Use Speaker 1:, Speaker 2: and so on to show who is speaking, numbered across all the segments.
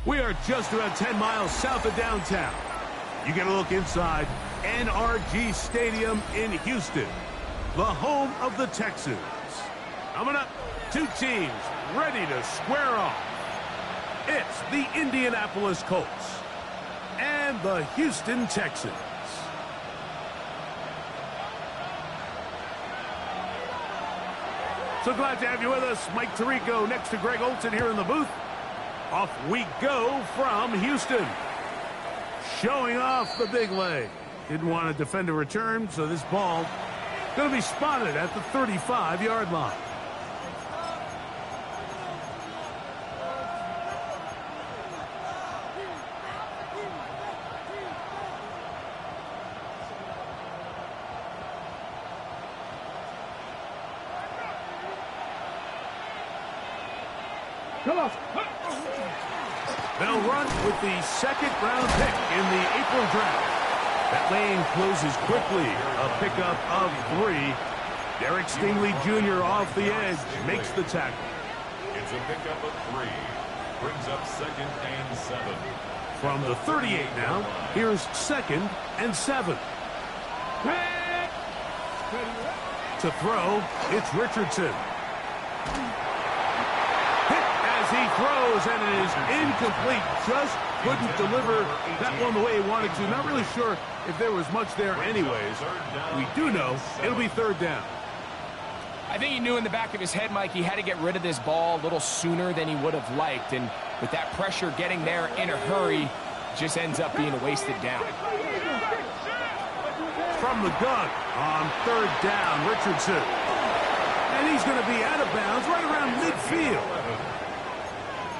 Speaker 1: We are just about 10 miles south of downtown. You get a look inside NRG Stadium in Houston, the home of the Texans. Coming up, two teams ready to square off. It's the Indianapolis Colts and the Houston Texans. So glad to have you with us. Mike Tirico next to Greg Olsen here in the booth. Off we go from Houston. Showing off the big leg. Didn't want to defend a return, so this ball going to be spotted at the 35-yard line. They'll run with the second-round pick in the April draft. That lane closes quickly. A pickup of 3. Derek Stingley Jr. off the edge makes the tackle.
Speaker 2: It's a pickup of 3. Brings up 2nd and 7.
Speaker 1: From the 38 now, here's 2nd and 7. To throw, it's Richardson. He throws, and it is incomplete. Just couldn't deliver that one the way he wanted to. Not really sure if there was much there anyways. We do know it'll be 3rd down.
Speaker 3: I think he knew in the back of his head, Mike, he had to get rid of this ball a little sooner than he would have liked. And with that pressure getting there in a hurry, just ends up being a wasted down.
Speaker 1: From the gun on 3rd down, Richardson. And he's going to be out of bounds right around midfield.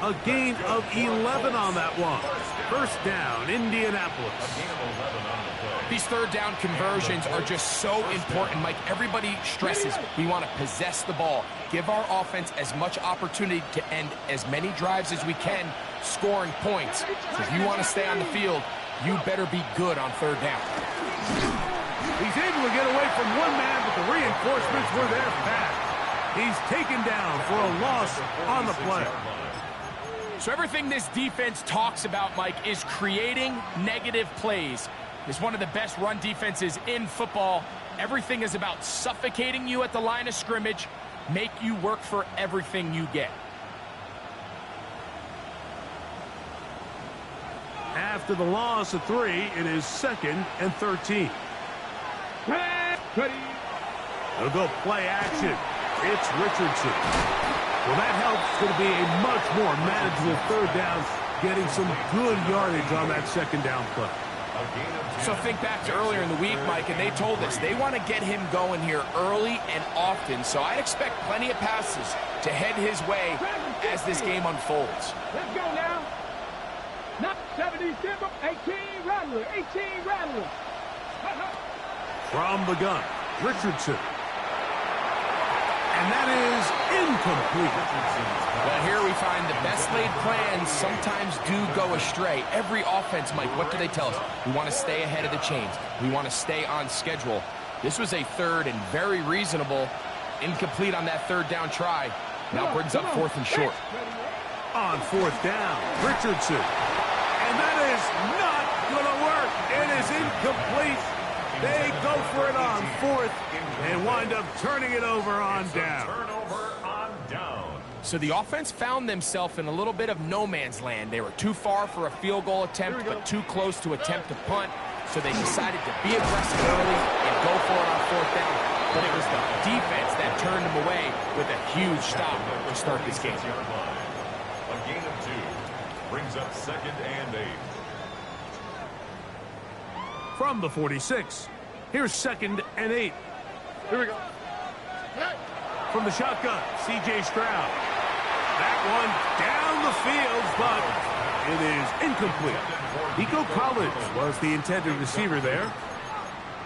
Speaker 1: A gain of 11 on that one. 1st down, Indianapolis.
Speaker 3: These 3rd down conversions are just so important, Mike. Everybody stresses we want to possess the ball, give our offense as much opportunity to end as many drives as we can, scoring points. So if you want to stay on the field, you better be good on 3rd down.
Speaker 1: He's able to get away from one man, but the reinforcements were there fast. He's taken down for a loss on the play.
Speaker 3: So everything this defense talks about, Mike, is creating negative plays. It's one of the best run defenses in football. Everything is about suffocating you at the line of scrimmage, make you work for everything you get.
Speaker 1: After the loss of 3, it is 2nd and 13. They'll go play action. It's Richardson. Well, that helps. Going to be a much more manageable 3rd down, getting some good yardage on that 2nd down play.
Speaker 3: So think back to earlier in the week, Mike, and they told us they want to get him going here early and often. So I expect plenty of passes to head his way as this game unfolds.
Speaker 4: Let's go now. Not 70, 18, Rattler, 18, Rattler.
Speaker 1: From the gun, Richardson. And that is incomplete.
Speaker 3: Well, here we find the best laid plans sometimes do go astray. Every offense, Mike, what do they tell us? We want to stay ahead of the chains. We want to stay on schedule. This was a 3rd and very reasonable. Incomplete on that 3rd down try. Now brings up 4th and short.
Speaker 1: On 4th down, Richardson. And that is not going to work. It is incomplete. They go for it on 4th and wind up turning it over on down.
Speaker 3: So the offense found themselves in a little bit of no man's land. They were too far for a field goal attempt, but too close to attempt a punt. So they decided to be aggressive early and go for it on 4th down. But it was the defense that turned them away with a huge stop to start this game.
Speaker 2: A gain of 2 brings up 2nd and 8.
Speaker 1: From the 46, here's 2nd and 8.
Speaker 4: Here we go.
Speaker 1: From the shotgun, C.J. Stroud. That one down the field, but it is incomplete. Nico Collins was the intended receiver there.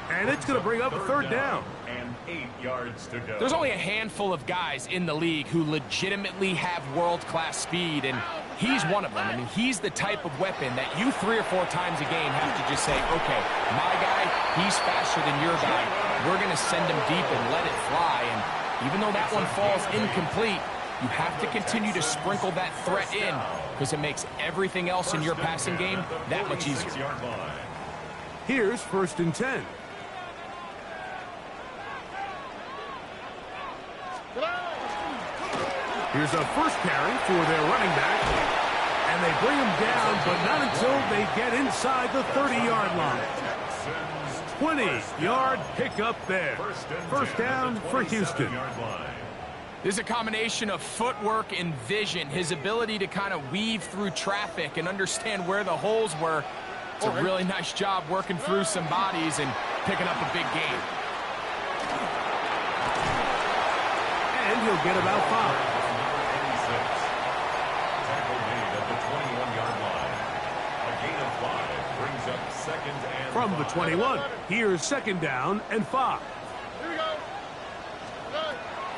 Speaker 1: And it's going to bring up a 3rd down.
Speaker 2: And 8 yards to go.
Speaker 3: There's only a handful of guys in the league who legitimately have world-class speed, and he's one of them. I mean, he's the type of weapon that you 3 or 4 times a game have to just say, okay, my guy, he's faster than your guy. We're going to send him deep and let it fly. And even though that one falls incomplete, you have to continue to sprinkle that threat in because it makes everything else in your passing game that much easier.
Speaker 1: Here's 1st and 10. Here's a first carry for their running back. And they bring him down, but not until they get inside the 30-yard line. 20-yard pickup there. First down for Houston.
Speaker 3: This is a combination of footwork and vision, his ability to kind of weave through traffic and understand where the holes were. It's a really nice job working through some bodies and picking up a big gain.
Speaker 1: And he'll get about 5. From the 21, here's 2nd down and 5.
Speaker 4: Here we go.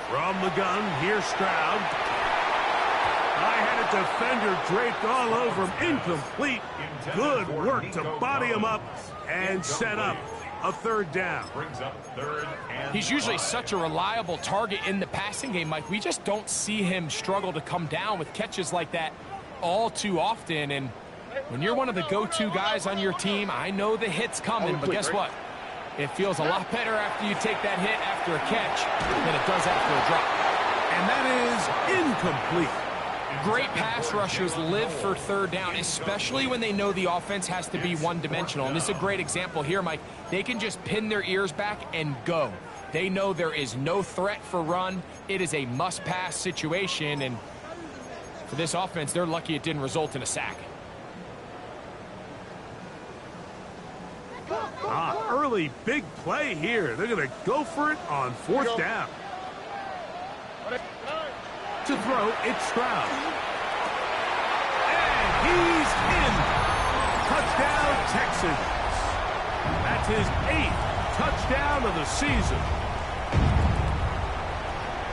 Speaker 1: From the gun, here's Stroud. I had a defender draped all over him. Incomplete. Good work to body him up and set up a 3rd down.
Speaker 3: He's usually such a reliable target in the passing game, Mike. We just don't see him struggle to come down with catches like that all too often. And when you're one of the go-to guys on your team, I know the hit's coming, but guess what? It feels a lot better after you take that hit after a catch than it does after a drop.
Speaker 1: And that is incomplete.
Speaker 3: Great pass rushers live for 3rd down, especially when they know the offense has to be one-dimensional. And this is a great example here, Mike. They can just pin their ears back and go. They know there is no threat for run. It is a must-pass situation, and for this offense, they're lucky it didn't result in a sack.
Speaker 1: Early big play here. They're going to go for it on 4th down. To throw, it's Stroud. And he's in. Touchdown, Texans. That's his 8th touchdown of the season.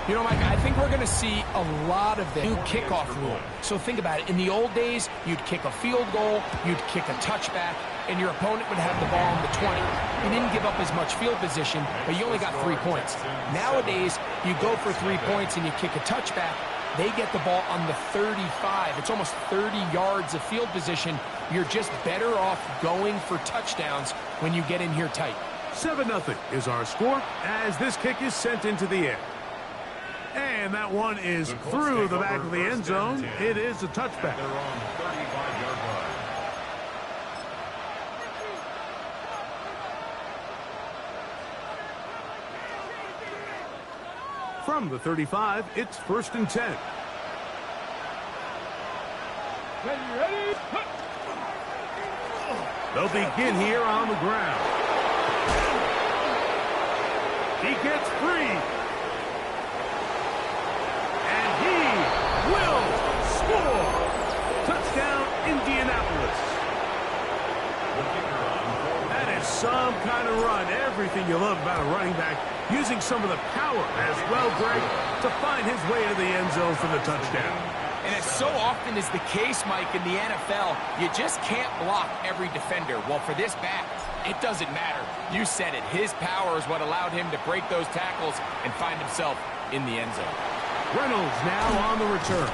Speaker 3: You know, Mike, I think we're going to see a lot of the new kickoff rule. So think about it. In the old days, you'd kick a field goal, you'd kick a touchback, and your opponent would have the ball on the 20. You didn't give up as much field position, but you only got 3 points. Nowadays, you go for 3 points and you kick a touchback. They get the ball on the 35. It's almost 30 yards of field position. You're just better off going for touchdowns when you get in here tight.
Speaker 1: 7-0 is our score as this kick is sent into the air. And that one is through the back of the end zone. It is a touchback.
Speaker 2: They're on the 35-yard line.
Speaker 1: From the 35, it's 1st and 10.
Speaker 4: Ready?
Speaker 1: They'll begin here on the ground. He gets free. And he will score. Touchdown, Indianapolis. That is some kind of run. Everything you love about a running back. Using some of the power as well, Greg, to find his way to the end zone for the touchdown.
Speaker 3: And as so often is the case, Mike, in the NFL, you just can't block every defender. Well, for this back, it doesn't matter. You said it. His power is what allowed him to break those tackles and find himself in the end zone.
Speaker 1: Reynolds now on the return.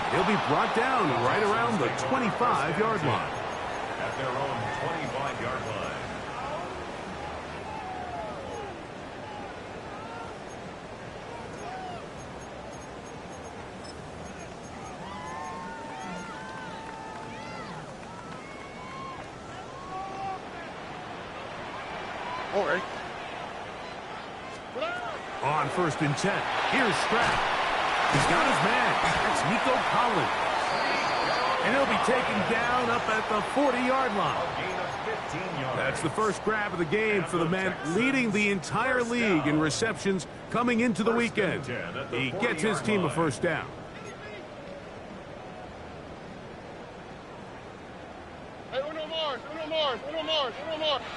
Speaker 1: He'll be brought down right around the 25-yard line.
Speaker 2: At their own 25-yard line.
Speaker 4: All right.
Speaker 1: On 1st and 10, here's Stroud. He's got his man. That's Nico Collins. And he'll be taken down up at the 40-yard line. That's the first grab of the game for the man leading the entire league in receptions coming into the weekend. He gets his team a first down.
Speaker 5: Hey, uno more.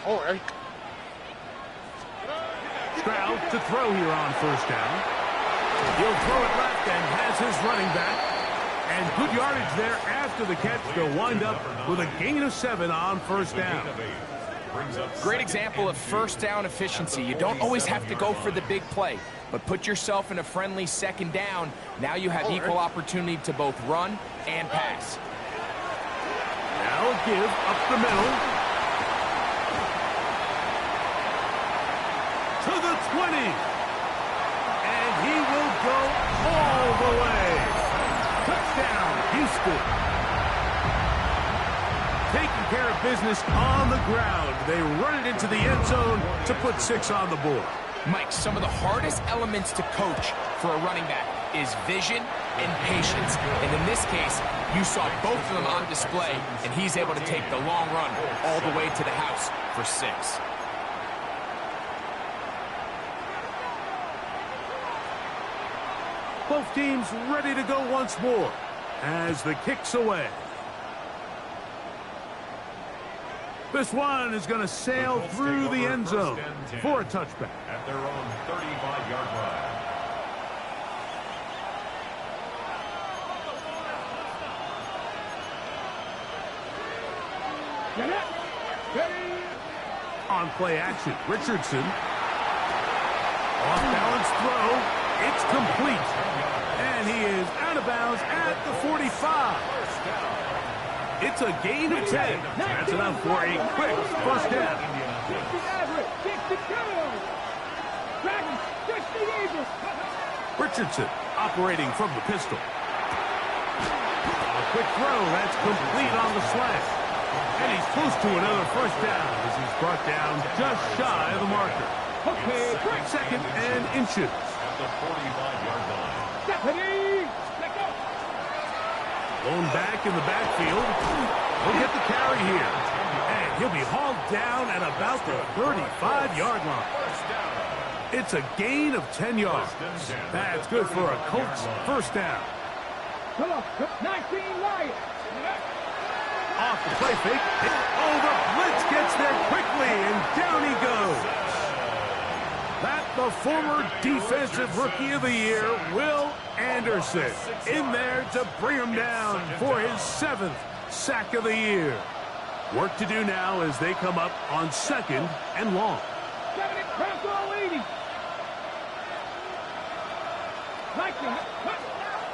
Speaker 5: Oh, hey.
Speaker 1: Stroud to throw here on first down. He'll throw it left and has his running back. And good yardage there after the catch. They'll wind up with a gain of 7 on first down.
Speaker 3: Great example of first down efficiency. You don't always have to go for the big play, but put yourself in a friendly second down. Now you have equal opportunity to both run and pass.
Speaker 1: Now a give up the middle. To the 20. And he will go all the way. Touchdown, Houston. Taking care of business on the ground. They run it into the end zone to put 6 on the board.
Speaker 3: Mike, some of the hardest elements to coach for a running back is vision and patience. And in this case, you saw both of them on display, and he's able to take the long run all the way to the house for 6.
Speaker 1: Both teams ready to go once more as the kick's away. This one is going to sail through the end zone for a touchback.
Speaker 2: At their own 35-yard line.
Speaker 1: On play action, Richardson. Off balance throw. It's complete. And he is out of bounds at the 45. It's a gain of 10. That's enough for a quick first down. Richardson operating from the pistol. A quick throw. That's complete on the slant. And he's close to another first down as he's brought down just shy of the marker. Okay, second and inches.
Speaker 2: At the 45-yard line.
Speaker 1: Blown back in the backfield. He'll get the carry here. And he'll be hauled down at about the 35-yard line. It's a gain of 10 yards. That's good for a Colts first down.
Speaker 4: 19 Lions.
Speaker 1: Off the play fake. Over. Blitz gets there quickly, and down he goes. That the former defensive rookie of the year, Will Anderson, in there to bring him down for his 7th sack of the year. Work to do now as they come up on second and long.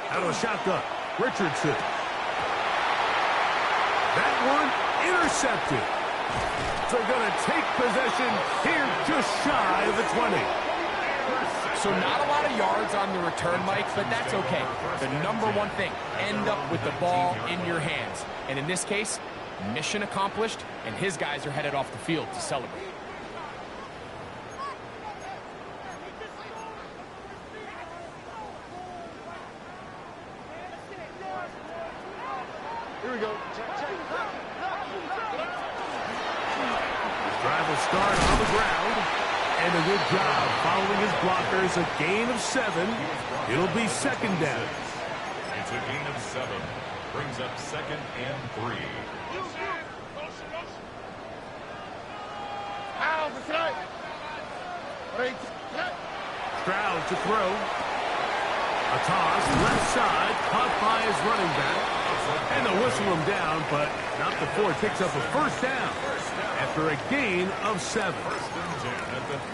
Speaker 1: Out of the shotgun, Richardson. That one intercepted. They're going to take possession here just shy of the 20.
Speaker 3: So not a lot of yards on the return, Mike, but that's okay. The number one thing, end up with the ball in your hands. And in this case, mission accomplished, and his guys are headed off the field to celebrate.
Speaker 5: Here we go.
Speaker 1: Drive will start on the ground. And a good job following his blockers. A gain of 7. It'll be second down.
Speaker 2: It's a gain of 7. Brings up second and 3.
Speaker 1: Stroud to throw. A toss, left side, caught by his running back. And they'll whistle him down, but not before it picks up a first down after a gain of 7.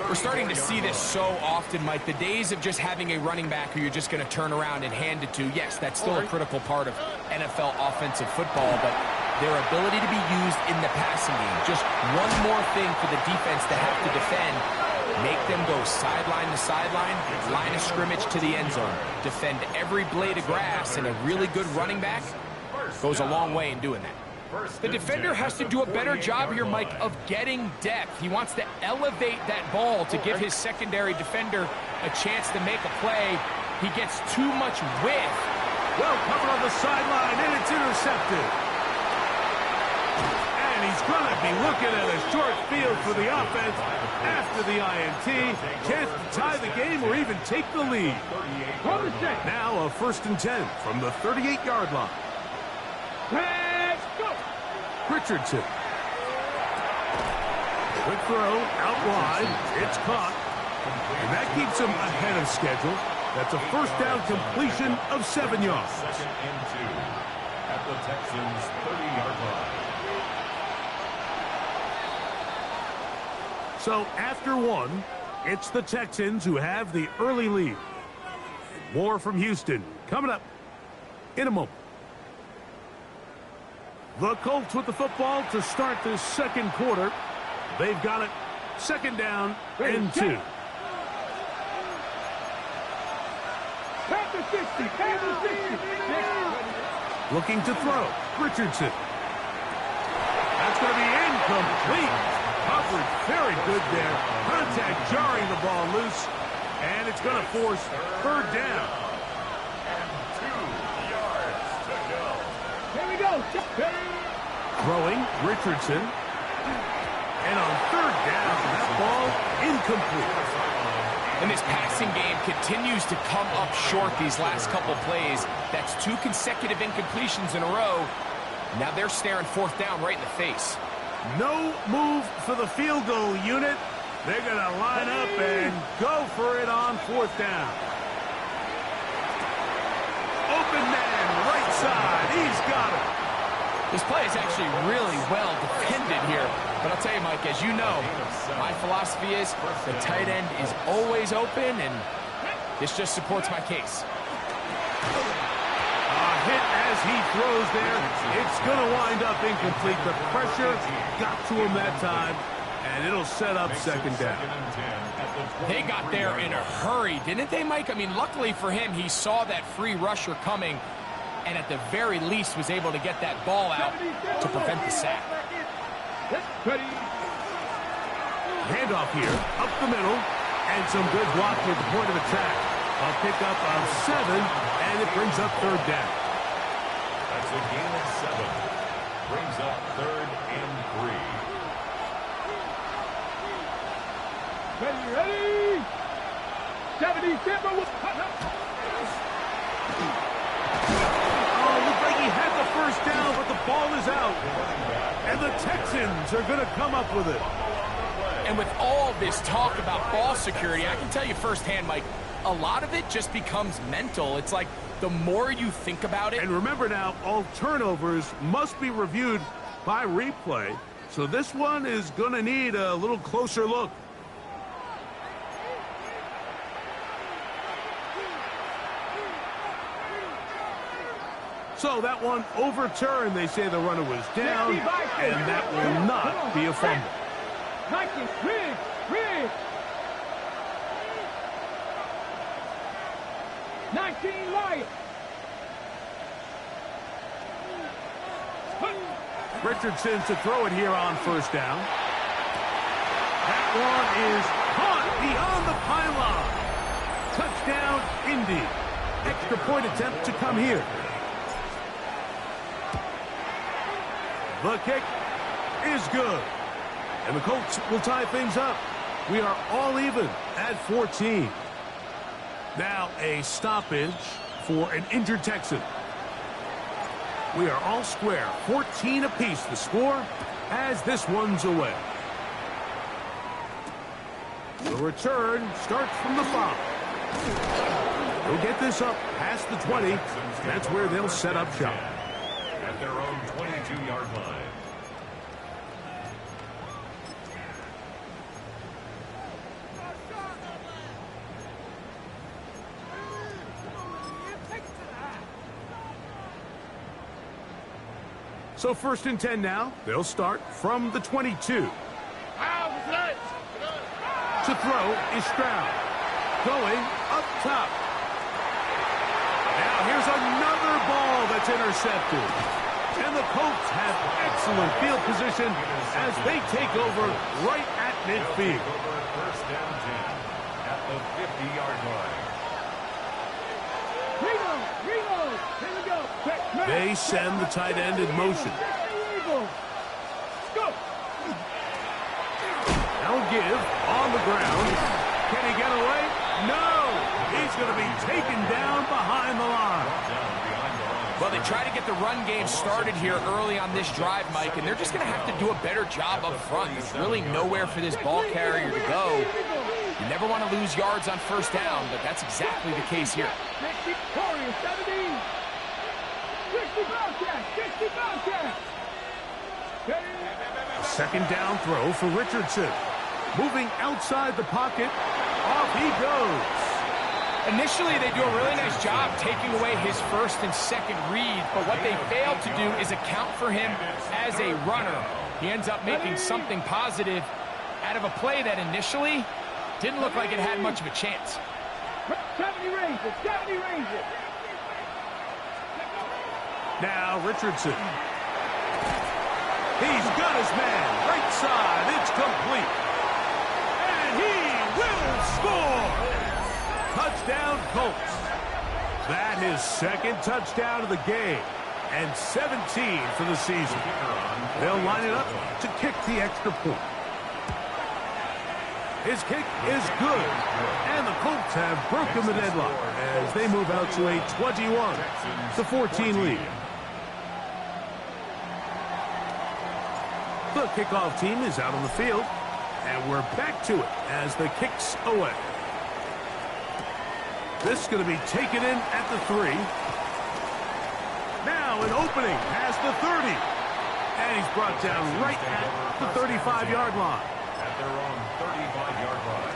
Speaker 3: We're starting to see this so often, Mike. The days of just having a running back who you're just going to turn around and hand it to, yes, that's still a critical part of NFL offensive football, but their ability to be used in the passing game, just one more thing for the defense to have to defend, make them go sideline to sideline, line of scrimmage to the end zone, defend every blade of grass, and a really good running back goes a long way in doing that. The defender has to do a better job here, Mike, of getting depth. He wants to elevate that ball to give his secondary defender a chance to make a play. He gets too much width.
Speaker 1: Well covered on the sideline, and it's intercepted. And he's He's going to be looking at a short field for the offense after the INT. Chance to tie the game or even take the lead. Now a 1st and 10 from the 38-yard line.
Speaker 4: Let's go.
Speaker 1: Richardson. Quick throw, out wide. It's caught. And that keeps him ahead of schedule. That's a 1st down completion of 7 yards.
Speaker 2: 2nd and 2 at the Texans' 30-yard line.
Speaker 1: So after 1, it's the Texans who have the early lead. More from Houston coming up in a moment. The Colts with the football to start this 2nd quarter. They've got it 2nd down and 2. Looking to throw. Richardson. That's going to be incomplete. Coverage very good there. Contact jarring the ball loose. And it's going to force 3rd down.
Speaker 2: And 2 yards to go.
Speaker 4: Here we go.
Speaker 1: Throwing. Richardson. And on 3rd down, that ball incomplete.
Speaker 3: And this passing game continues to come up short these last couple plays. That's 2 consecutive incompletions in a row. Now they're staring 4th down right in the face.
Speaker 1: No move for the field goal unit. They're going to line up and go for it on 4th down. Open man, right side. He's got it.
Speaker 3: This play is actually really well defended here. But I'll tell you, Mike, as you know, my philosophy is the tight end is always open, and this just supports my case.
Speaker 1: A hit as he throws there. It's going to wind up incomplete. The pressure got to him that time, and it'll set up 2nd down.
Speaker 3: They got there in a hurry, didn't they, Mike? I mean, luckily for him, he saw that free rusher coming, and at the very least was able to get that ball out to prevent the sack.
Speaker 1: Handoff here, up the middle, and some good blocking at the point of attack. A pickup of 7, and it brings up 3rd down.
Speaker 2: That's a gain of 7. Brings up 3rd and 3.
Speaker 4: Ready? 70 Simba was cut up.
Speaker 1: Oh, looked like he had the 1st down, but the ball is out. And the Texans are going to come up with it.
Speaker 3: And with all this talk about ball security, I can tell you firsthand, Mike, a lot of it just becomes mental. It's like the more you think about it.
Speaker 1: And remember now, all turnovers must be reviewed by replay. So this one is going to need a little closer look. So that one overturned. They say the runner was down, and that will not be a fumble.
Speaker 4: 19 Lions.
Speaker 1: Richardson to throw it here on 1st down. That one is caught beyond the pylon. Touchdown, Indy. Extra point attempt to come here. The kick is good. And the Colts will tie things up. We are all even at 14. Now a stoppage for an injured Texan. We are all square. 14 apiece the score as this one's away. The return starts from the 5. They'll get this up past the 20. That's where they'll set up shop.
Speaker 2: At their own 22-yard line.
Speaker 1: So 1st and 10 now. They'll start from the 22. To throw is Stroud. Going up top. Now here's another ball that's intercepted. And the Colts have excellent field position as they take over right at midfield.
Speaker 2: 1st down 10 at the 50-yard line.
Speaker 1: They send the tight end in motion. no give on the ground. Can he get away? No! He's going to be taken down behind the line.
Speaker 3: Well, they try to get the run game started here early on this drive, Mike, and they're just going to have to do a better job up front. There's really nowhere for this ball carrier to go. You never want to lose yards on first down, but that's exactly the case here.
Speaker 4: 60 Bobcats, 60 Bobcats.
Speaker 1: A second down throw for Richardson. Moving outside the pocket. Off he goes.
Speaker 3: Initially, they do a really nice job taking away his first and second read, but what they fail to do is account for him as a runner. He ends up making something positive out of a play that initially didn't look like it had much of a chance.
Speaker 4: 70 Rangers, 70 Rangers.
Speaker 1: Now Richardson. He's got his man. Right side. It's complete. And he will score. Touchdown Colts. That is second touchdown of the game. And 17 for the season. They'll line it up to kick the extra point. His kick is good. And the Colts have broken the deadlock as they move out to a 21-14 lead. The kickoff team is out on the field, and we're back to it as the kick's away. This is going to be taken in at the 3. Now an opening past the 30. And he's brought down right at the 35-yard line.
Speaker 2: At their own 35-yard line.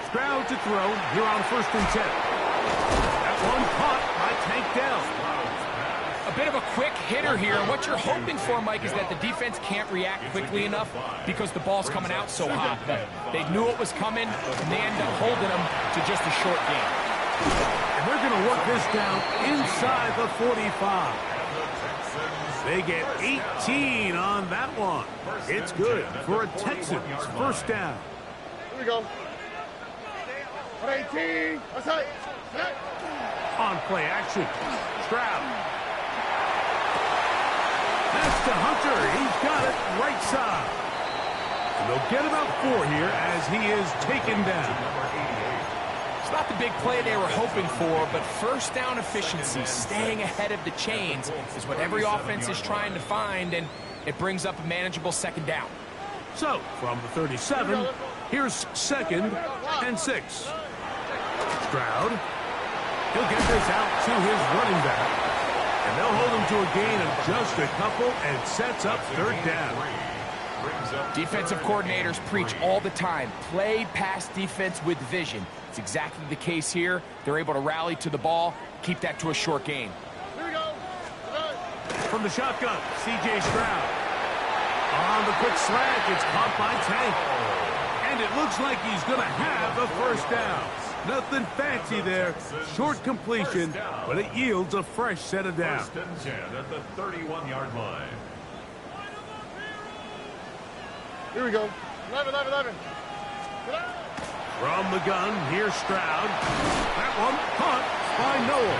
Speaker 1: Stroud to throw here on 1st and 10. That one caught by Tank Dell.
Speaker 3: A bit of a quick hitter here, and what you're hoping for, Mike, is that the defense can't react quickly enough because the ball's coming out so hot. But they knew it was coming, and they end up holding them to just a short game.
Speaker 1: And they're going to work this down inside the 45. They get 18 on that one. It's good for a Texans first down.
Speaker 5: Here we go. 18.
Speaker 1: On play action. Stroud. That's to Hunter. He's got it right side. And they'll get about 4 here as he is taken down.
Speaker 3: It's not the big play they were hoping for, but first down efficiency, staying ahead of the chains, is what every offense is trying to find, and it brings up a manageable second down.
Speaker 1: So, from the 37, here's 2nd and 6. Stroud. He'll get this out to his running back. And they'll hold him to a gain of just a couple and sets up 3rd down.
Speaker 3: Defensive coordinators preach all the time, play pass defense with vision. It's exactly the case here. They're able to rally to the ball, keep that to a short gain.
Speaker 5: Here we go.
Speaker 1: From the shotgun, C.J. Stroud. On the quick slant, it's caught by Tank. And it looks like he's going to have a first down. Nothing fancy there. Short completion, but it yields a fresh set of downs.
Speaker 2: 1st and 10 at the 31-yard line.
Speaker 5: Here we go. 11.
Speaker 1: From the gun, here's Stroud. That one caught by Noel.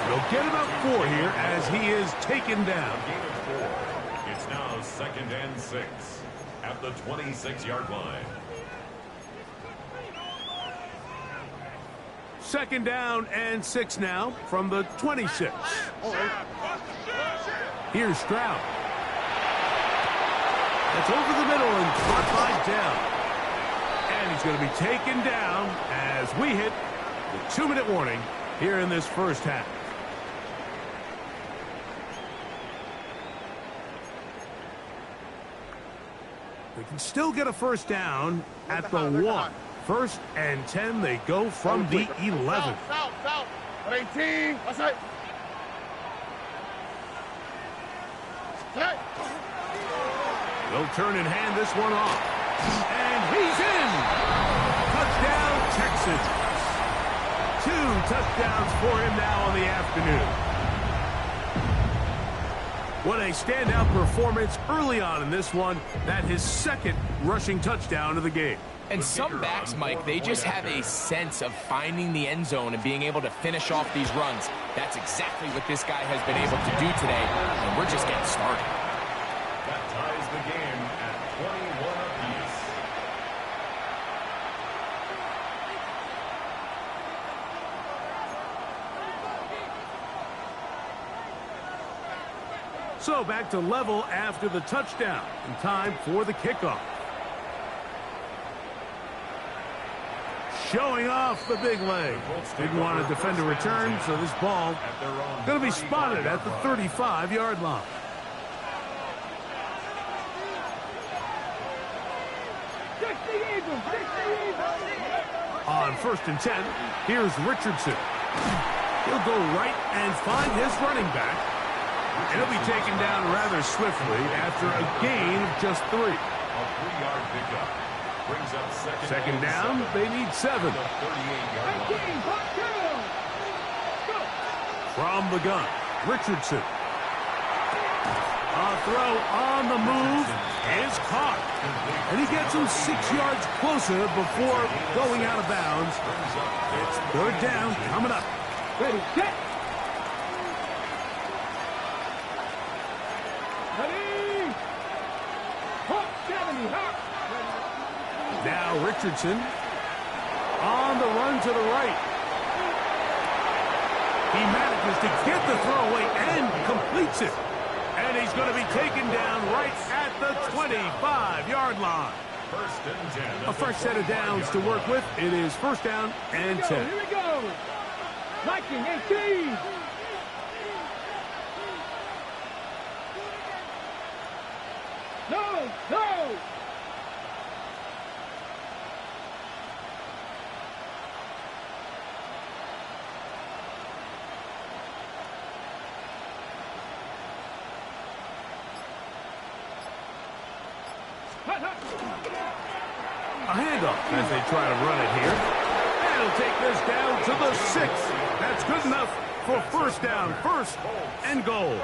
Speaker 1: They'll get about 4 here as he is taken down.
Speaker 2: Gain of 4. It's now 2nd and 6 at the 26-yard line.
Speaker 1: 2nd down and 6 now from the 26. Here's Stroud. That's over the middle and caught by Dell. And he's going to be taken down as we hit the 2-minute warning here in this first half. They can still get a first down at the 1. 1st and 10, they go from the 11.
Speaker 5: South. 18. That's right.
Speaker 1: They'll turn and hand this one off. And he's in! Touchdown, Texans. 2 touchdowns for him now on the afternoon. What a standout performance early on in this one. That his second rushing touchdown of the game.
Speaker 3: And some backs, Mike, they just have a sense of finding the end zone and being able to finish off these runs. That's exactly what this guy has been able to do today, and we're just getting started.
Speaker 2: That ties the game at 21 apiece.
Speaker 1: So back to level after the touchdown, and time for the kickoff. Showing off the big leg. Didn't want to defend a return, so this ball going to be spotted at the 35-yard line. On 1st and 10, here's Richardson. He'll go right and find his running back. And he'll be taken down rather swiftly after a gain of just 3.
Speaker 2: A 3-yard pickup. Brings up
Speaker 1: Second down, they need 7. From the gun, Richardson. A throw on the move is caught. And he gets him 6 yards closer before going out of bounds. It's 3rd down coming up.
Speaker 4: Ready, set. Ready. Hop, 70, hop.
Speaker 1: Now Richardson on the run to the right. He manages to get the throwaway and completes it. And he's going to be taken down right at the 25-yard line. A fresh set of downs to work with. It is 1st down and 10.
Speaker 4: Here we go. Viking 18. No, no.
Speaker 1: A handoff as they try to run it here. And he'll take this down to the 6. That's good enough for 1st down. 1st and goal.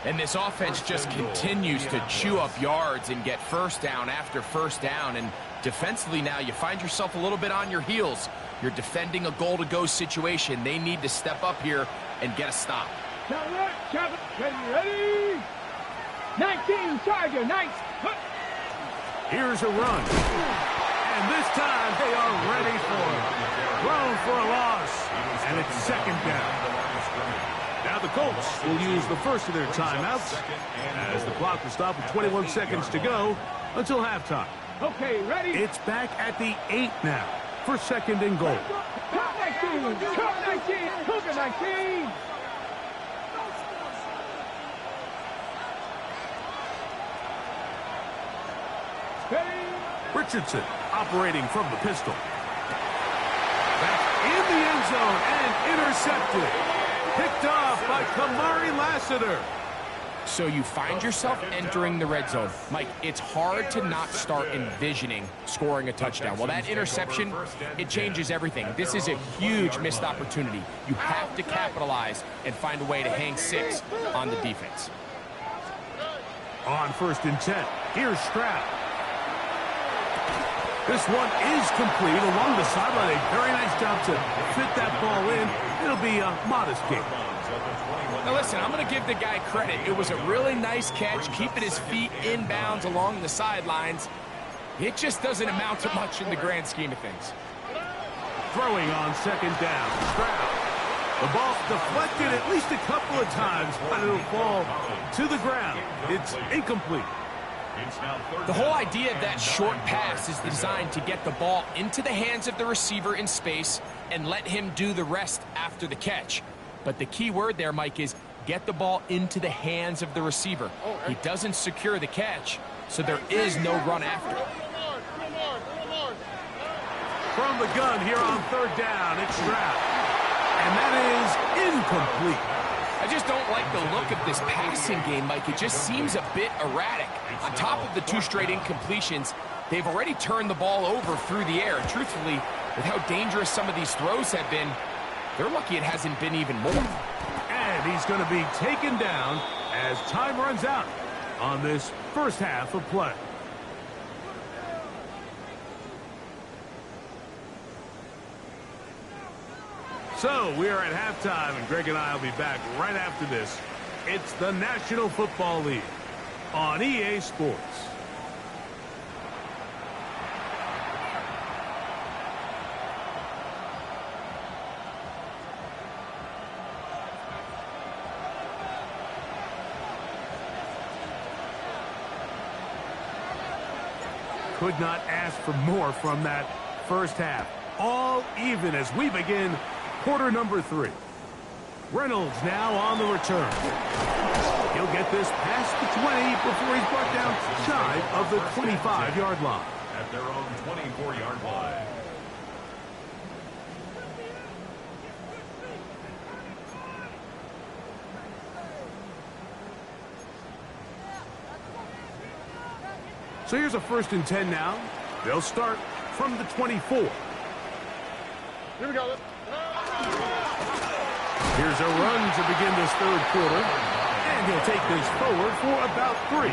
Speaker 3: And this offense just continues to chew up yards and get 1st down after 1st down. And defensively now, you find yourself a little bit on your heels. You're defending a goal-to-go situation. They need to step up here and get a stop.
Speaker 4: Ready. 19, Tiger, nice.
Speaker 1: Here's a run. And this time they are ready for it. Thrown for a loss. And it's 2nd down. Now the Colts will use the first of their timeouts as the clock will stop with 21 seconds to go until halftime.
Speaker 4: Okay, ready?
Speaker 1: It's back at the 8 now for 2nd and goal.
Speaker 4: Top 19, top 19, Cougar 19.
Speaker 1: Richardson operating from the pistol. Back in the end zone and intercepted. Picked off by Kamari Lassiter.
Speaker 3: So you find yourself entering the red zone. Mike, it's hard to not start envisioning scoring a touchdown. Well, that interception, it changes everything. This is a huge missed opportunity. You have to capitalize and find a way to hang 6 on the defense.
Speaker 1: On 1st and 10, here's Stroud. This one is complete along the sideline. A very nice job to fit that ball in. It'll be a modest gain.
Speaker 3: Now listen, I'm going to give the guy credit. It was a really nice catch, keeping his feet in bounds along the sidelines. It just doesn't amount to much in the grand scheme of things.
Speaker 1: Throwing on 2nd down. Stroud. The ball deflected at least a couple of times, but it'll fall to the ground. It's incomplete.
Speaker 3: The whole idea of that short pass is designed to get the ball into the hands of the receiver in space and let him do the rest after the catch. But the key word there, Mike, is get the ball into the hands of the receiver. He doesn't secure the catch, so there is no run after.
Speaker 1: From the gun here on 3rd down, it's Stroud. And that is incomplete.
Speaker 3: I just don't like the look of this passing game, Mike. It just seems a bit erratic. On top of the 2 straight incompletions, they've already turned the ball over through the air. And truthfully, with how dangerous some of these throws have been, they're lucky it hasn't been even more.
Speaker 1: And he's going to be taken down as time runs out on this first half of play. So we are at halftime, and Greg and I will be back right after this. It's the National Football League on EA Sports. Could not ask for more from that first half. All even as we begin quarter number 3. Reynolds now on the return. He'll get this past the 20 before he's brought down shy of the 25-yard line.
Speaker 2: At their own 24-yard line.
Speaker 1: So here's a 1st and 10 now. They'll start from the 24.
Speaker 5: Here we go.
Speaker 1: Here's a run to begin this 3rd quarter. And he'll take this forward for about 3.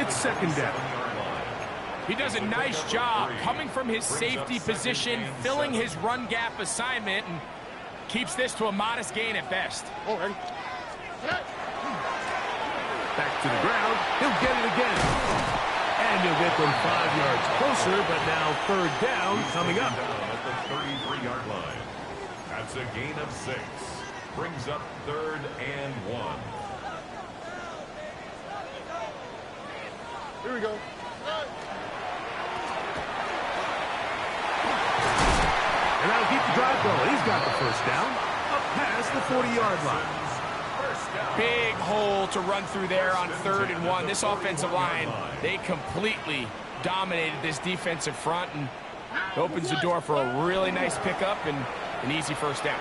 Speaker 1: It's 2nd down.
Speaker 3: He does a nice job coming from his safety position, filling his run gap assignment, and keeps this to a modest gain at best.
Speaker 5: Okay.
Speaker 1: Back to the ground. He'll get it again. And he'll get them 5 yards closer, but now 3rd down coming up.
Speaker 2: At the 33-yard line. That's a gain of 6. Brings up 3rd and 1.
Speaker 5: Here we go.
Speaker 1: And that'll keep the drive going. He's got the 1st down up past the 40-yard line.
Speaker 3: Big hole to run through there on 3rd and 1. This offensive line, they completely dominated this defensive front, and opens the door for a really nice pickup and an easy 1st down.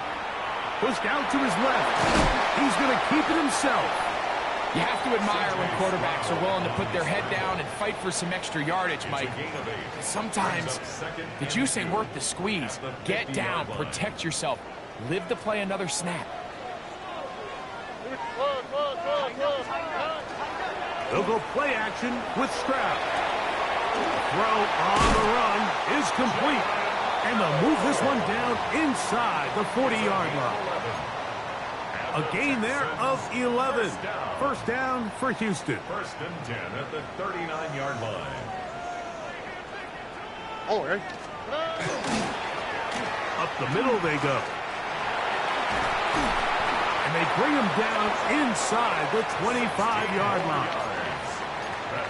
Speaker 1: Pushed out to his left. He's going to keep it himself.
Speaker 3: You have to admire when quarterbacks are willing to put their head down and fight for some extra yardage, Mike. Sometimes the juice ain't worth the squeeze. Get down, protect yourself, live to play another snap.
Speaker 1: They'll go play action with Stroud. Throw on the run is complete. And they'll move this one down inside the 40-yard line. A gain there of 11. 1st down for Houston.
Speaker 2: 1st and 10 at the 39-yard line.
Speaker 5: Okay.
Speaker 1: Up the middle they go. And they bring him down inside the 25-yard line.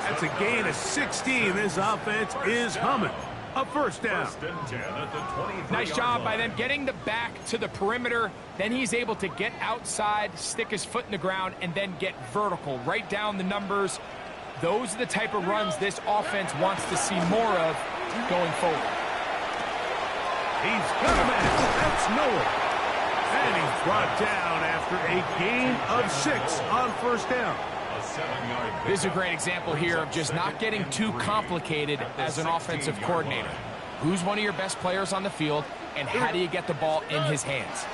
Speaker 1: That's a gain of 16. This offense is humming. A 1st down.
Speaker 2: 1st and 10 at the 23-yard
Speaker 3: Nice job by
Speaker 2: line.
Speaker 3: them getting the back to the perimeter. Then he's able to get outside, stick his foot in the ground, and then get vertical. Right down the numbers. Those are the type of runs this offense wants to see more of going forward.
Speaker 1: He's got a man. That's Noah. And he's brought down after a gain of 6 on 1st down.
Speaker 3: This is a great example here of just not getting too complicated as an offensive coordinator. Who's one of your best players on the field, and how do you get the ball in his hands?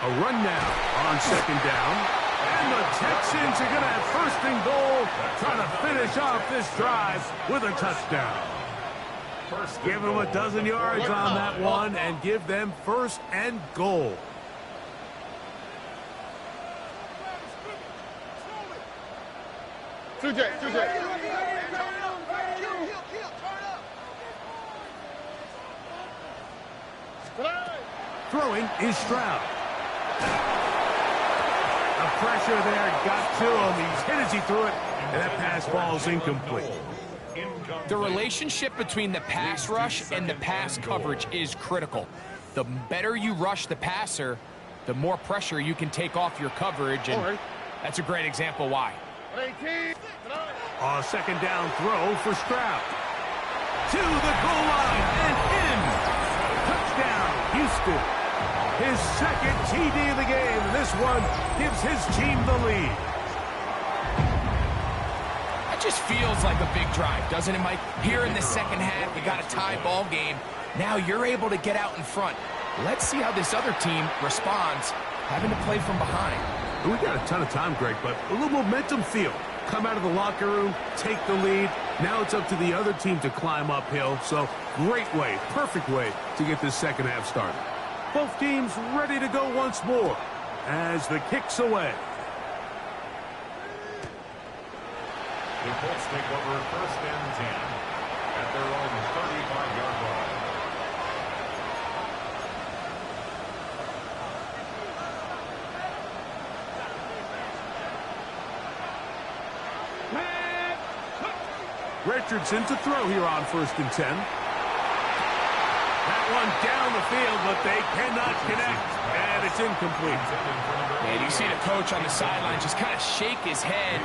Speaker 1: A run now on 2nd down. And the Texans are going to have 1st and goal, trying to finish off this drive with a touchdown. Give them a dozen yards on that one and give them 1st and goal.
Speaker 5: Two J.
Speaker 1: Throwing is Stroud. The pressure there got to him. He's hit as he threw it, and that pass ball is incomplete.
Speaker 3: The relationship between the pass rush and the pass coverage is critical. The better you rush the passer, the more pressure you can take off your coverage, and that's a great example why.
Speaker 1: A 2nd down throw for Stroud. To the goal line and in. Touchdown, Houston. His 2nd TD of the game, and this one gives his team the lead.
Speaker 3: It just feels like a big drive, doesn't it, Mike? Here in the 2nd half, you got a tie ball game. Now you're able to get out in front. Let's see how this other team responds, having to play from behind.
Speaker 1: We got a ton of time, Greg, but a little momentum feel. Come out of the locker room, take the lead. Now it's up to the other team to climb uphill. So great way, perfect way to get this second half started. Both teams ready to go once more as the kick's away.
Speaker 2: The Colts take over first and 10 at their own 35-yard line.
Speaker 1: Richardson to throw here on first and 10. That one down the field, but they cannot connect, and it's incomplete.
Speaker 3: And you see the coach on the sideline just kind of shake his head.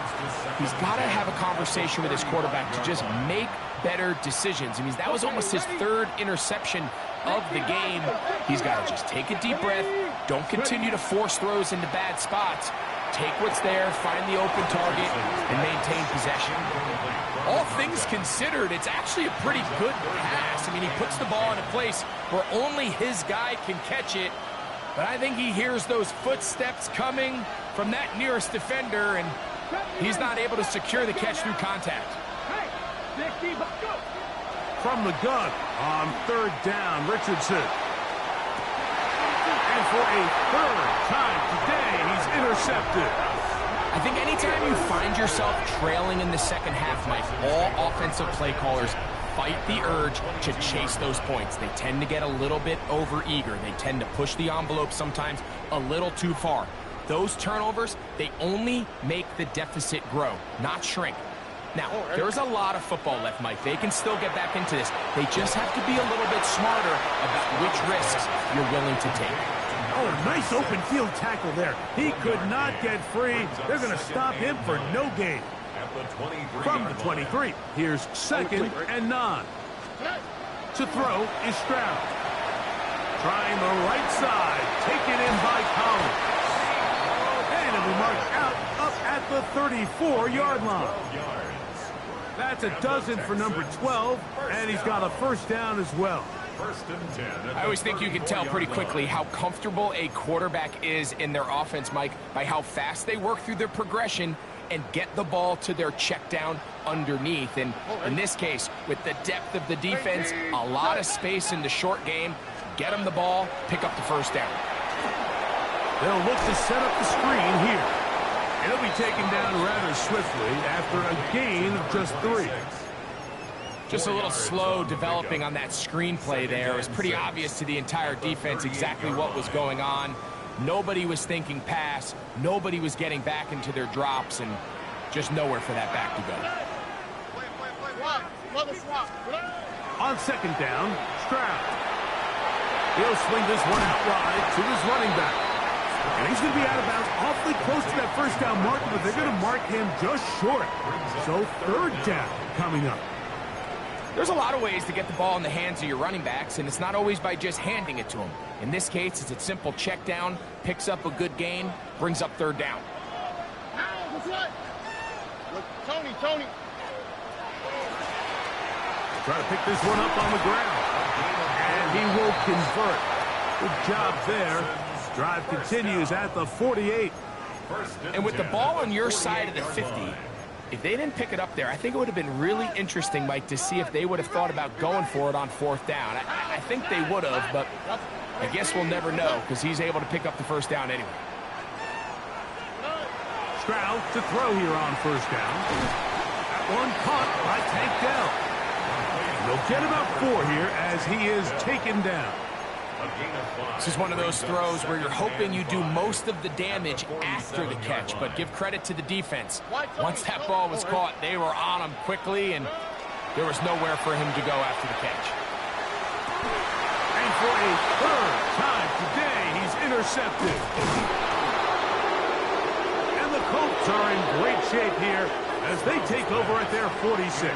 Speaker 3: He's got to have a conversation with his quarterback to just make better decisions. I mean, that was almost his third interception of the game. He's got to just take a deep breath. Don't continue to force throws into bad spots. Take what's there, find the open target, and maintain possession. All things considered, it's actually a pretty good pass. I mean, he puts the ball in a place where only his guy can catch it. But I think he hears those footsteps coming from that nearest defender, and he's not able to secure the catch through contact.
Speaker 1: From the gun on third down, Richardson. And for a third time today, he's intercepted.
Speaker 3: I think anytime you find yourself trailing in the second half, Mike, all offensive play callers fight the urge to chase those points. They tend to get a little bit overeager. They tend to push the envelope sometimes a little too far. Those turnovers, they only make the deficit grow, not shrink. Now, there's a lot of football left, Mike. They can still get back into this. They just have to be a little bit smarter about which risks you're willing to take.
Speaker 1: Oh, nice open field tackle there. He could not get free. They're going to stop him for no gain. From the 23, here's second and 9. To throw is Stroud. Trying the right side. Taken in by Collins. And it'll be marked out up at the 34-yard line. That's a dozen for number 12, and he's got a first down as well.
Speaker 3: I always think you can tell pretty quickly how comfortable a quarterback is in their offense, Mike, by how fast they work through their progression and get the ball to their check down underneath. And in this case, with the depth of the defense, a lot of space in the short game, get them the ball, pick up the first down.
Speaker 1: They'll look to set up the screen here. He'll be taken down rather swiftly after a gain of just 3.
Speaker 3: Just a little slow developing on that screenplay there. It was pretty obvious to the entire defense exactly what was going on. Nobody was thinking pass. Nobody was getting back into their drops, and just nowhere for that back to go.
Speaker 1: On second down, Stroud. He'll swing this one out wide to his running back. And he's going to be out of bounds awfully close to that first down marker, but they're going to mark him just short. So third down coming up.
Speaker 3: There's a lot of ways to get the ball in the hands of your running backs, and it's not always by just handing it to them. In this case, it's a simple check down, picks up a good gain, brings up third down.
Speaker 5: Tony.
Speaker 1: Try to pick this one up on the ground. And he will convert. Good job there. Drive continues at the 48.
Speaker 3: And with the ball on your side of the 50, if they didn't pick it up there, I think it would have been really interesting, Mike, to see if they would have thought about going for it on fourth down. I think they would have, but I guess we'll never know because he's able to pick up the first down anyway.
Speaker 1: Stroud to throw here on first down. That one caught by Tank Dell. They'll get about 4 here as he is taken down.
Speaker 3: This is one of those throws where you're hoping you do most of the damage after the catch, but give credit to the defense. Once that ball was caught, they were on him quickly, and there was nowhere for him to go after the catch.
Speaker 1: And for a third time today, he's intercepted. And the Colts are in great shape here as they take over at their 46.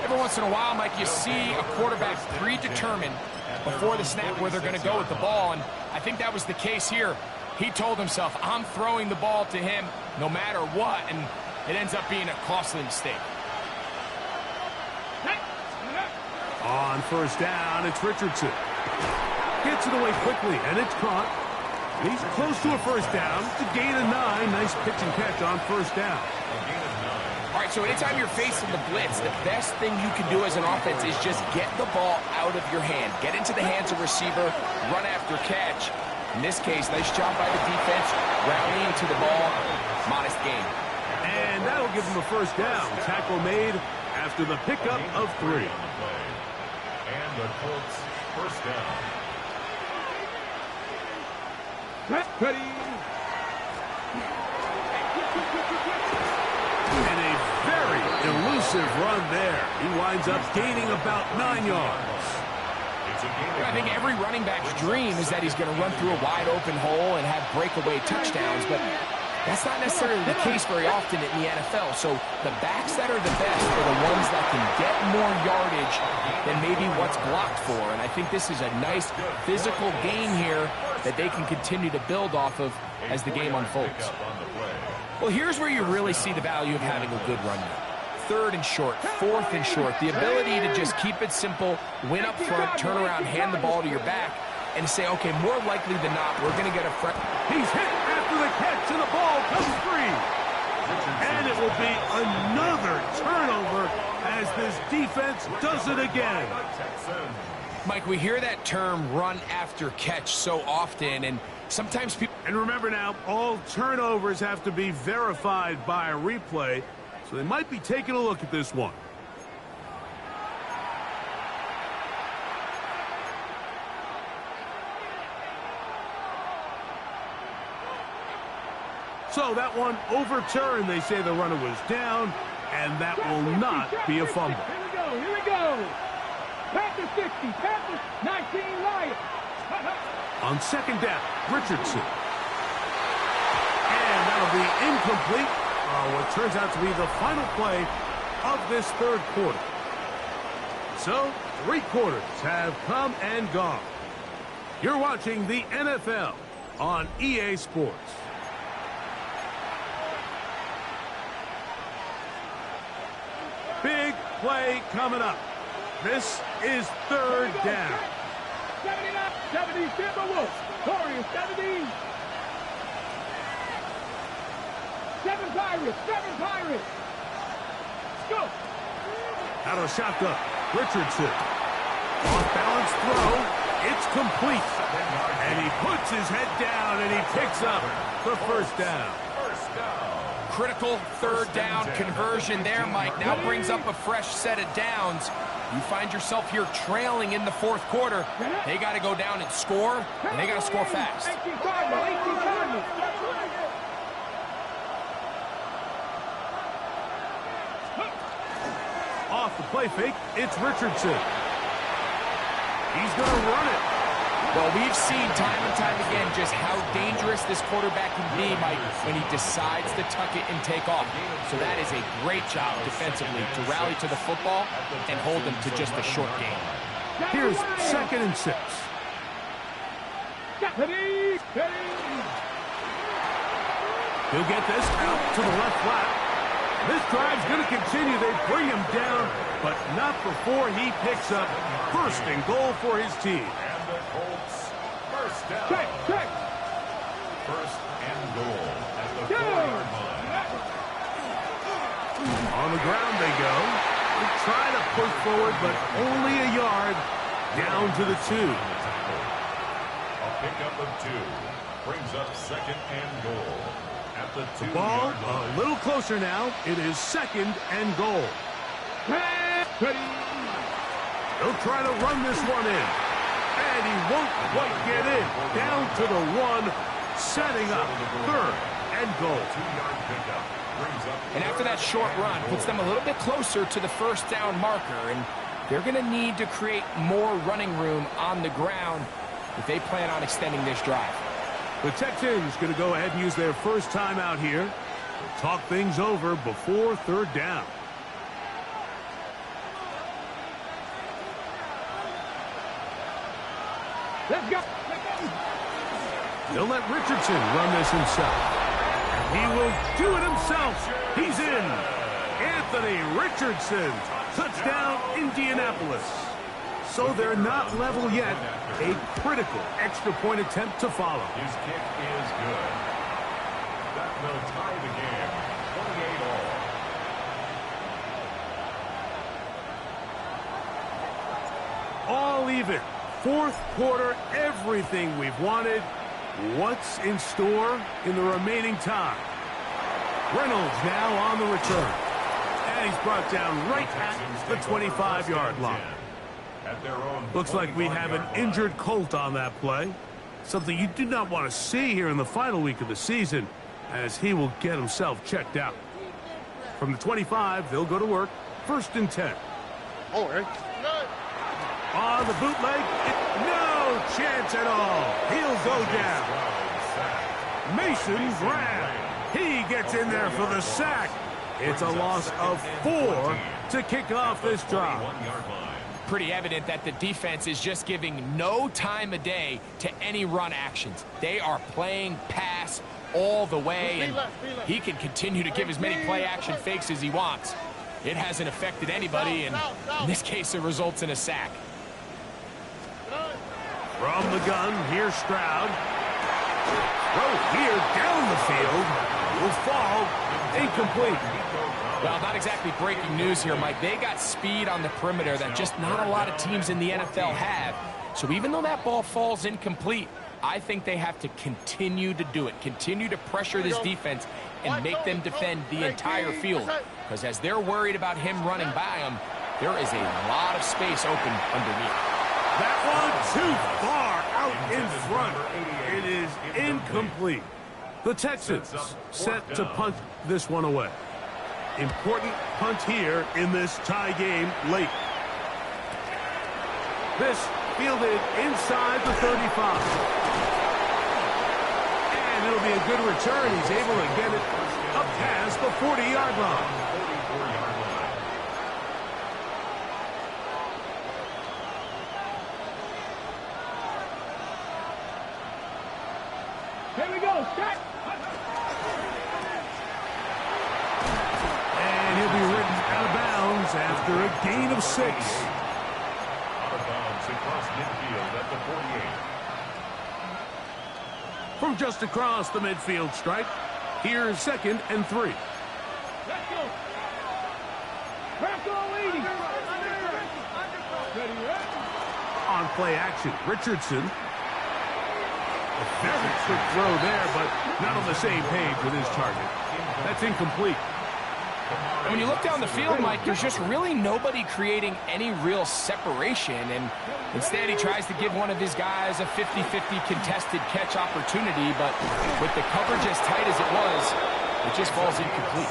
Speaker 3: Every once in a while, Mike, you see a quarterback predetermined before the snap where they're going to go with the ball, and I think that was the case here. He told himself, I'm throwing the ball to him no matter what, and it ends up being a costly mistake.
Speaker 1: On first down, it's Richardson. Gets it away quickly, and it's caught. He's close to a first down. It's a gain of 9. Nice pitch and catch on first down.
Speaker 3: All right, so anytime you're facing the blitz, the best thing you can do as an offense is just get the ball out of your hand. Get into the hands of receiver, run after catch. In this case, nice job by the defense, rallying to the ball. Modest gain.
Speaker 1: And that'll give him a first down. Tackle made after the pickup of 3.
Speaker 2: And the Colts first down.
Speaker 4: Ready.
Speaker 1: And a very elusive run there. He winds up gaining about 9 yards.
Speaker 3: I think every running back's dream is that he's going to run through a wide open hole and have breakaway touchdowns, but that's not necessarily the case very often in the NFL. So the backs that are the best are the ones that can get more yardage than maybe what's blocked for. And I think this is a nice physical gain here that they can continue to build off of as the game unfolds. Well, here's where you really see the value of having a good run. 3rd and short, 4th and short. The ability to just keep it simple, win up front, turn around, hand the ball to your back, and say, okay, more likely than not, we're going to get a front.
Speaker 1: He's hit after the catch, and the ball comes free. And it will be another turnover as this defense does it again.
Speaker 3: Mike, we hear that term run after catch so often, and sometimes people...
Speaker 1: And remember now, all turnovers have to be verified by a replay, so they might be taking a look at this one. So that one overturned. They say the runner was down, and that will not be a fumble.
Speaker 4: Here we go. Panthers 60, Panthers 19, Lions.
Speaker 1: On second down, Richardson. And that'll be incomplete. What turns out to be the final play of this 3rd quarter. So, 3 quarters have come and gone. You're watching the NFL on EA Sports. Big play coming up. This is 3rd down.
Speaker 4: 79, 70, Timberwolves. Warriors, 70. 7 Pirates, 7 Pirates. Let's go.
Speaker 1: Out of the shotgun, Richardson. Off-balance throw. It's complete. And he puts his head down and he picks up the first down.
Speaker 3: Critical 3rd down conversion there, Mike. Now brings up a fresh set of downs. You find yourself here trailing in the 4th quarter. They got to go down and score, and they got to score fast.
Speaker 4: 18 Cardinals.
Speaker 1: Off the play fake, it's Richardson. He's going to run it.
Speaker 3: Well, we've seen time and time again just how dangerous this quarterback can be, Mike, when he decides to tuck it and take off. So that is a great job defensively to rally to the football and hold them to just a short game.
Speaker 1: Here's 2nd and 6. He'll get this out to the left flat. This drive's going to continue. They bring him down, but not before he picks up 1st and goal for his team.
Speaker 2: And the Colts first down.
Speaker 4: Check.
Speaker 2: 1st and goal at the 4-yard line.
Speaker 1: On the ground they go. They try to push forward, but only a yard down to the 2.
Speaker 2: A pickup of 2 brings up 2nd and goal at the 2-yard
Speaker 1: Ball
Speaker 2: line.
Speaker 1: a little closer now. It is 2nd and goal. They'll try to run this one in. And he won't quite get in. Down to the 1, setting up 3rd and goal.
Speaker 2: 2-yard pickup brings up.
Speaker 3: And after that short run, puts them a little bit closer to the 1st down marker. And they're going to need to create more running room on the ground if they plan on extending this drive.
Speaker 1: The Texans going to go ahead and use their first time out here. They'll talk things over before 3rd down.
Speaker 4: Let's go.
Speaker 1: They'll let Richardson run this himself. He will do it himself. He's in. Anthony Richardson. Touchdown, Indianapolis. So they're not level yet. A critical extra point attempt to follow.
Speaker 2: His kick is good. That will tie the game. 28 all.
Speaker 1: All even. Fourth quarter, everything we've wanted. What's in store in the remaining time? Reynolds now on the return. And he's brought down right at the 25-yard line. Looks like we have an injured Colt on that play. Something you do not want to see here in the final week of the season, as he will get himself checked out. From the 25, they'll go to work. 1st and 10. On the bootleg, no chance at all. He'll go down. Mason Graham. He gets in there for the sack. It's a loss of 4 to kick off this drive.
Speaker 3: Pretty evident that the defense is just giving no time of day to any run actions. They are playing pass all the way, and he can continue to give as many play action fakes as he wants. It hasn't affected anybody, and in this case, it results in a sack.
Speaker 1: From the gun, here's Stroud. Throw here down the field. Will fall. Incomplete.
Speaker 3: Well, not exactly breaking news here, Mike. They got speed on the perimeter that just not a lot of teams in the NFL have. So even though that ball falls incomplete, I think they have to continue to do it. Continue to pressure this defense and make them defend the entire field. Because as they're worried about him running by them, there is a lot of space open underneath.
Speaker 1: That one too far out in front. It is incomplete. The Texans set to punt this one away. Important punt here in this tie game late. This fielded inside the 35. And it'll be a good return. He's able to get it up past the 40-yard line.
Speaker 4: Here we go, set.
Speaker 1: And he'll be ridden out of bounds after a gain of 6.
Speaker 2: Out of bounds across midfield at the 48.
Speaker 1: From just across the midfield stripe, here's 2nd and 3.
Speaker 4: Let's go. Crack on leading. Ready, ready.
Speaker 1: On play action, Richardson. A very quick throw there, but not on the same page with his target. That's incomplete.
Speaker 3: And when you look down the field, Mike, there's just really nobody creating any real separation. And instead, he tries to give one of his guys a 50-50 contested catch opportunity. But with the coverage as tight as it was, it just falls incomplete.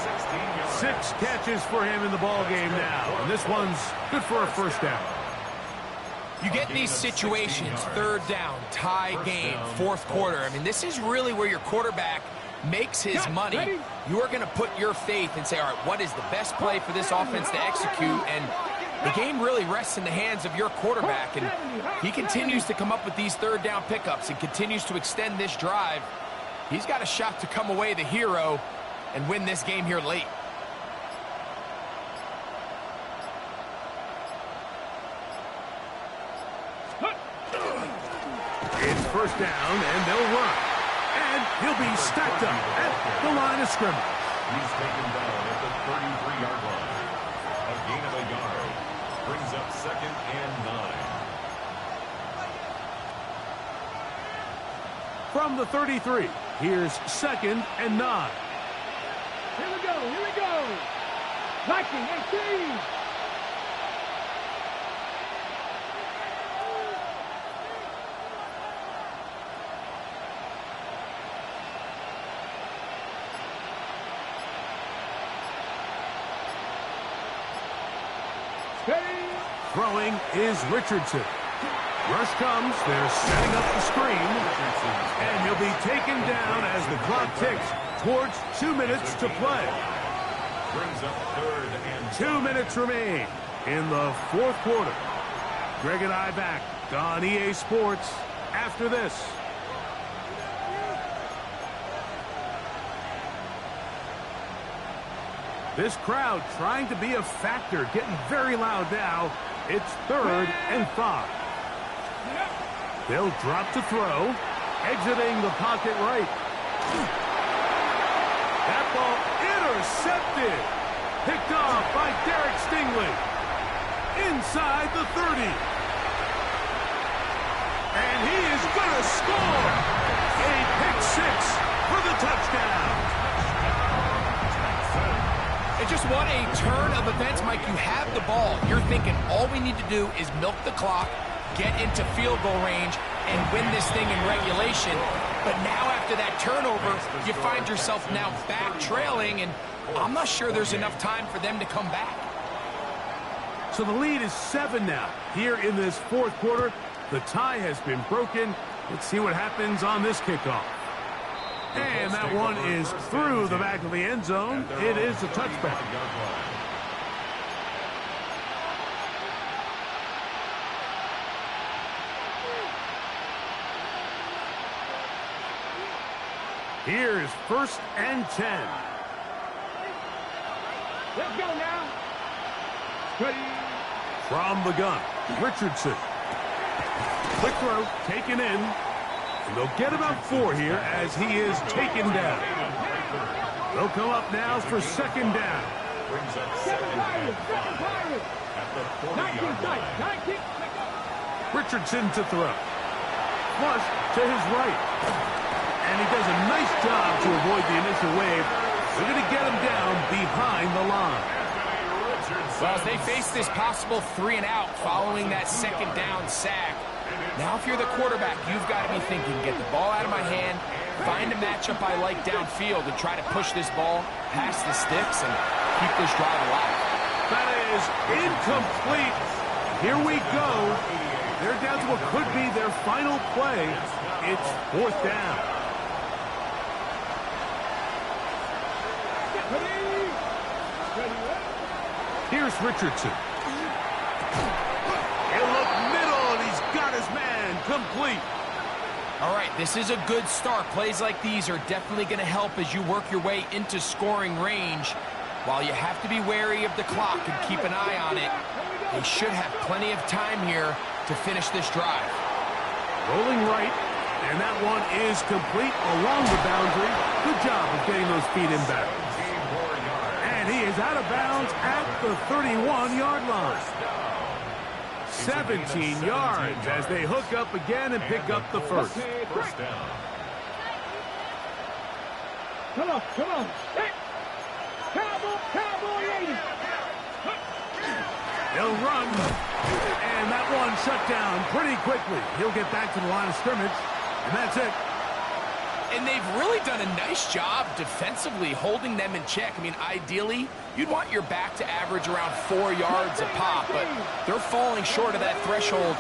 Speaker 1: 6 catches for him in the ball game now. And this one's good for a 1st down.
Speaker 3: You get these situations, 3rd down, tie game, 4th quarter. I mean, this is really where your quarterback makes his money. You are going to put your faith and say, all right, what is the best play for this offense to execute? And the game really rests in the hands of your quarterback. And he continues to come up with these 3rd down pickups and continues to extend this drive. He's got a shot to come away the hero and win this game here late.
Speaker 1: It's 1st down, and they'll run. And he'll be stacked up at the line of scrimmage.
Speaker 2: He's taken down at the 33-yard line. A gain of a yard brings up 2nd and 9.
Speaker 1: From the 33, here's 2nd and 9.
Speaker 4: Here we go, here we go. Liking, 18.
Speaker 1: Throwing is Richardson. Rush comes. They're setting up the screen. And he'll be taken down as the clock ticks towards 2 minutes to play.
Speaker 2: Brings up 3rd and
Speaker 1: 2 minutes remain in the 4th quarter. Greg and I back on EA Sports after this. This crowd trying to be a factor, getting very loud now. It's 3rd and 5. They'll drop to throw, exiting the pocket right. That ball intercepted. Picked off by Derek Stingley. Inside the 30. And he is going to score. A pick 6 for the touchdown.
Speaker 3: It's just what a turn of events, Mike. You have the ball. You're thinking all we need to do is milk the clock, get into field goal range, and win this thing in regulation. But now after that turnover, you find yourself now back trailing, and I'm not sure there's enough time for them to come back.
Speaker 1: So the lead is 7 now. Here in this 4th quarter, the tie has been broken. Let's see what happens on this kickoff. And that one is through the back of the end zone. It is a touchback. Here's 1st and 10.
Speaker 4: Let's go now. Ready.
Speaker 1: From the gun, Richardson. Quick throw, taken in. And they'll get about 4 here as he is taken down. They'll come up now for 2nd down. Richardson to throw. Flush to his right. And he does a nice job to avoid the initial wave. They're going to get him down behind the line.
Speaker 3: Well, as they face this possible 3 and out following that 2nd down sack, now if you're the quarterback, you've got to be thinking, get the ball out of my hand, find a matchup I like downfield and try to push this ball past the sticks and keep this drive alive.
Speaker 1: That is incomplete. Here we go. They're down to what could be their final play. It's 4th down. Here's Richardson. He'll look middle, and he's got his man complete.
Speaker 3: All right, this is a good start. Plays like these are definitely going to help as you work your way into scoring range. While you have to be wary of the clock and keep an eye on it, they should have plenty of time here to finish this drive.
Speaker 1: Rolling right, and that one is complete along the boundary. Good job of getting those feet in bounds. And he is out of bounds at the 31-yard line. 17 yards as they hook up again and pick up the first.
Speaker 4: Come on, come on. Hey. Cowboy 80.
Speaker 1: They'll run, and that one shut down pretty quickly. He'll get back to the line of scrimmage, and that's it.
Speaker 3: And they've really done a nice job defensively holding them in check. I mean, ideally, you'd want your back to average around 4 yards a pop, but they're falling short of that threshold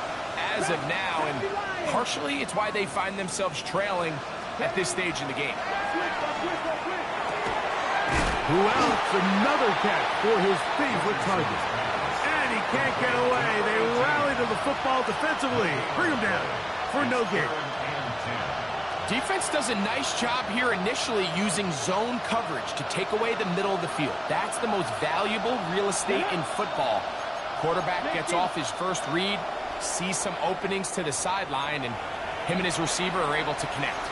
Speaker 3: as of now, and partially it's why they find themselves trailing at this stage in the game.
Speaker 1: Who else? Another catch for his favorite target. And he can't get away. They rally to the football defensively. Bring him down for no gain.
Speaker 3: Defense does a nice job here initially using zone coverage to take away the middle of the field. That's the most valuable real estate in football. Quarterback gets off his first read, sees some openings to the sideline, and him and his receiver are able to connect.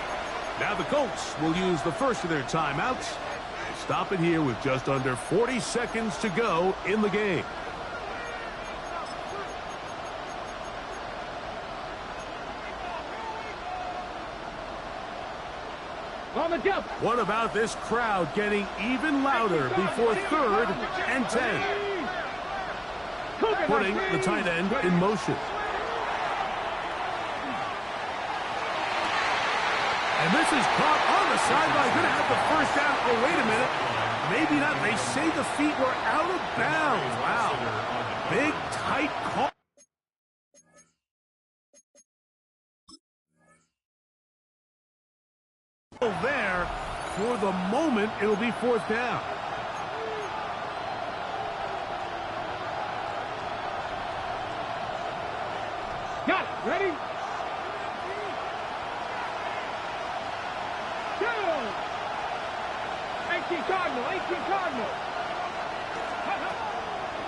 Speaker 1: Now the Colts will use the first of their timeouts. Stop it here with just under 40 seconds to go in the game.
Speaker 4: On the jump.
Speaker 1: What about this crowd getting even louder before 3rd and 10? Putting the tight end in motion. And this is caught on the sideline. Going to have the first down. Oh, wait a minute. Maybe not. They say the feet were out of bounds. Wow. Big, tight call. There, for the moment, it'll be 4th down.
Speaker 4: Got it. Ready? Go! 18 Cardinal.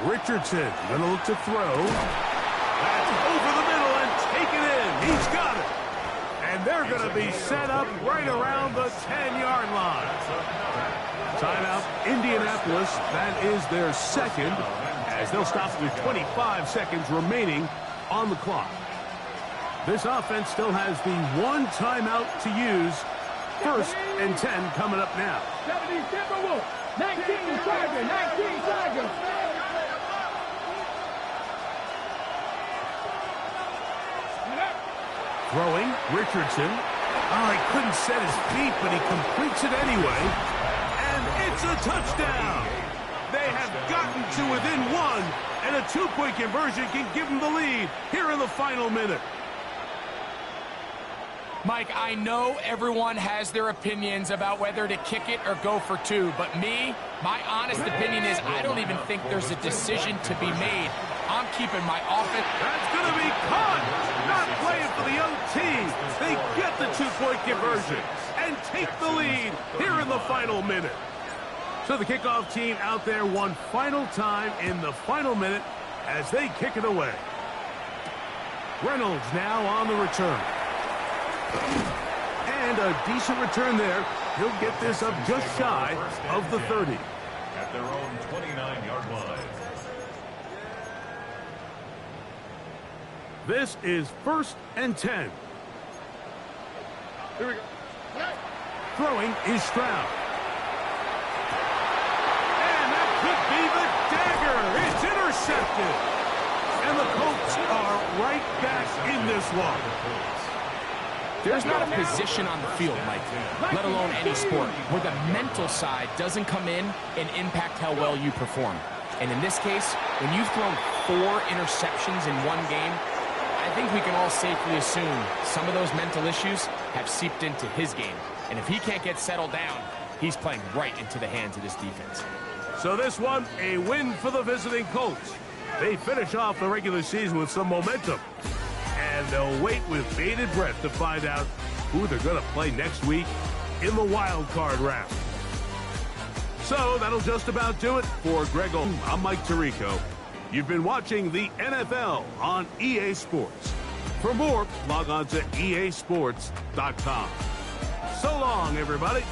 Speaker 1: Richardson going to look to throw. That's over the middle and taken in. He's got it. And they're going to be set up right around the 10-yard line. Timeout, Indianapolis. That is their second, as they'll stop with 25 seconds remaining on the clock. This offense still has the one timeout to use. 1st and 10 coming up now.
Speaker 4: 70 Timberwolves. 19 Tiger. 19 Tiger.
Speaker 1: Throwing, Richardson. Oh, he couldn't set his feet, but he completes it anyway. And it's a touchdown. They have gotten to within one, and a 2-point conversion can give them the lead here in the final minute.
Speaker 3: Mike, I know everyone has their opinions about whether to kick it or go for 2, but my honest opinion is I don't even think there's a decision to be made. I'm keeping my offense.
Speaker 1: That's going to be caught. Not playing for the young team. They get the 2-point conversion and take the lead here in the final minute. So the kickoff team out there one final time in the final minute as they kick it away. Reynolds now on the return. And a decent return there. He'll get this up just shy of the 30.
Speaker 2: At their own 29-yard line.
Speaker 1: This is 1st and 10.
Speaker 4: Here we go.
Speaker 1: Throwing is Stroud. And that could be the dagger. It's intercepted. And the Colts are right back in this one.
Speaker 3: There's not a position on the field, Mike, let alone any sport, where the mental side doesn't come in and impact how well you perform. And in this case, when you've thrown 4 interceptions in one game, I think we can all safely assume some of those mental issues have seeped into his game. And if he can't get settled down, he's playing right into the hands of this defense.
Speaker 1: So this one, a win for the visiting Colts. They finish off the regular season with some momentum. And they'll wait with bated breath to find out who they're going to play next week in the wild card round. So that'll just about do it for Greg Olden. I'm Mike Tirico. You've been watching the NFL on EA Sports. For more, log on to easports.com. So long, everybody.